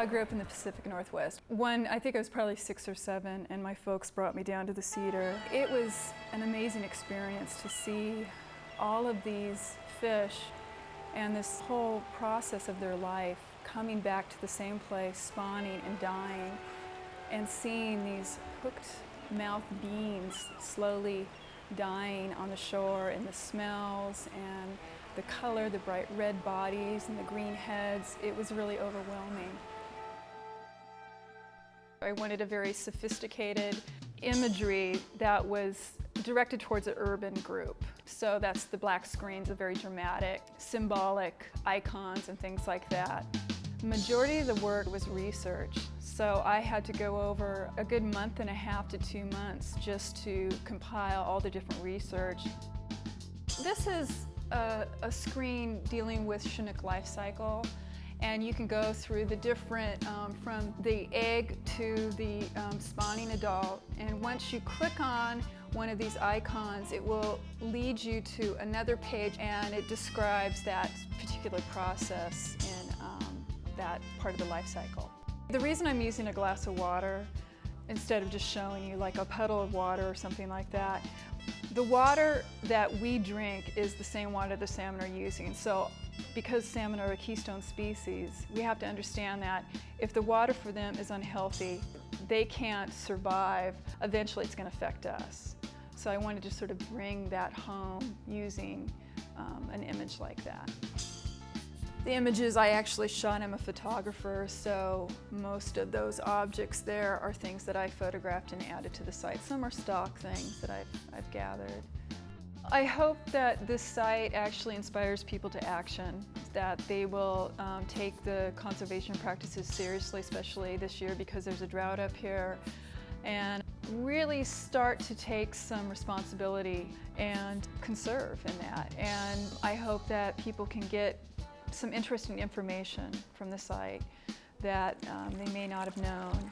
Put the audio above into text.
I grew up in the Pacific Northwest. I think I was probably 6 or 7, and my folks brought me down to the Cedar. It was an amazing experience to see all of these fish and this whole process of their life coming back to the same place, spawning and dying, and seeing these hooked mouth beings slowly dying on the shore, and the smells and the color, the bright red bodies and the green heads. It was really overwhelming. I wanted a very sophisticated imagery that was directed towards an urban group. So that's the black screens, the very dramatic, symbolic icons and things like that. The majority of the work was research. So I had to go over a good month and a half to 2 months just to compile all the different research. This is a screen dealing with Chinook life cycle, and you can go through the different, from the egg to the spawning adult, and once you click on one of these icons, it will lead you to another page, and it describes that particular process in that part of the life cycle. The reason I'm using a glass of water instead of just showing you like a puddle of water or something like that, the water that we drink is the same water the salmon are using. So because salmon are a keystone species, we have to understand that if the water for them is unhealthy, they can't survive. Eventually it's going to affect us. So I wanted to sort of bring that home using an image like that. The images I actually shot, I'm a photographer, so most of those objects there are things that I photographed and added to the site. Some are stock things that I've gathered. I hope that this site actually inspires people to action, that they will take the conservation practices seriously, especially this year because there's a drought up here, and really start to take some responsibility and conserve in that. And I hope that people can get some interesting information from the site that they may not have known.